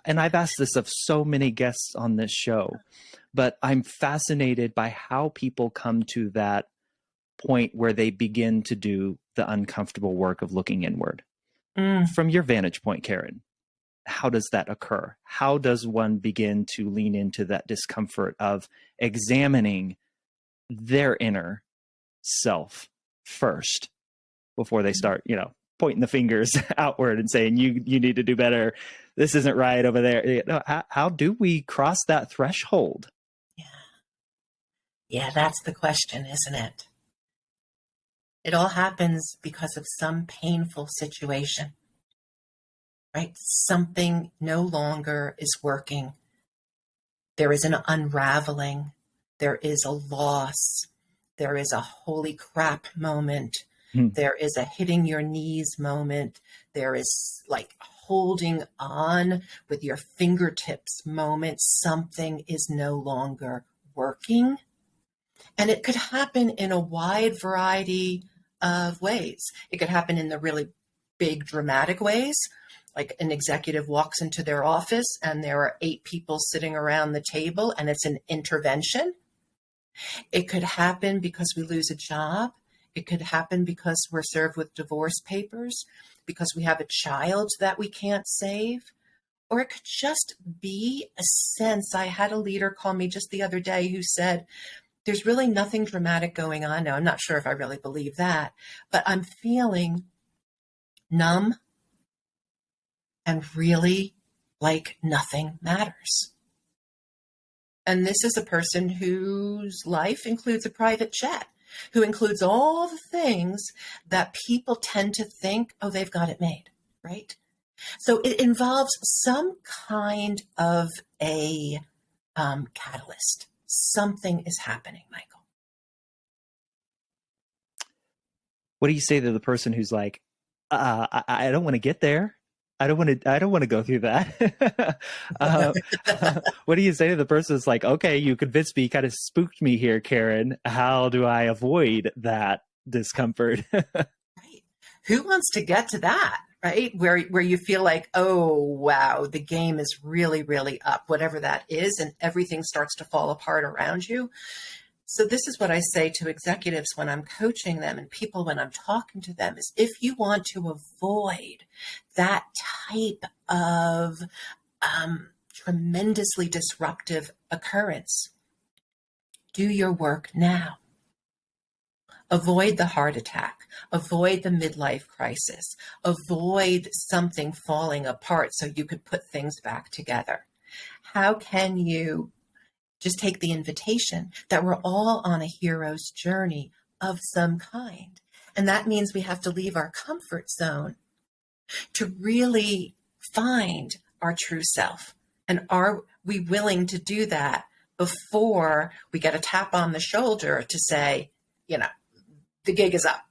and I've asked this of so many guests on this show, but I'm fascinated by how people come to that point where they begin to do the uncomfortable work of looking inward. From your vantage point, Karen, how does that occur? How does one begin to lean into that discomfort of examining their inner self first before they start, pointing the fingers outward and saying, you need to do better. This isn't right over there. How do we cross that threshold? Yeah, that's the question, isn't it? It all happens because of some painful situation, right? Something no longer is working. There is an unraveling. There is a loss. There is a holy crap moment. There is a hitting your knees moment. There is like holding on with your fingertips moment. Something is no longer working. And it could happen in a wide variety of ways. It could happen in the really big dramatic ways, like an executive walks into their office and there are 8 people sitting around the table and it's an intervention. It could happen because we lose a job. It could happen because we're served with divorce papers, because we have a child that we can't save. Or it could just be a sense. I had a leader call me just the other day who said, there's really nothing dramatic going on now. I'm not sure if I really believe that, but I'm feeling numb and really like nothing matters. And this is a person whose life includes a private jet, who includes all the things that people tend to think, oh, they've got it made, right? So it involves some kind of a catalyst. Something is happening, Michael. What do you say to the person who's like, I don't want to get there. I don't want to go through that. What do you say to the person who's like, okay, you convinced me, kind of spooked me here, Karen. How do I avoid that discomfort? Right. Who wants to get to that? Right? Where you feel like, oh, wow, the game is really, really up, whatever that is, and everything starts to fall apart around you. So this is what I say to executives when I'm coaching them and people when I'm talking to them is if you want to avoid that type of tremendously disruptive occurrence, do your work now. Avoid the heart attack, avoid the midlife crisis, avoid something falling apart so you could put things back together. How can you just take the invitation that we're all on a hero's journey of some kind? And that means we have to leave our comfort zone to really find our true self. And are we willing to do that before we get a tap on the shoulder to say, the gig is up,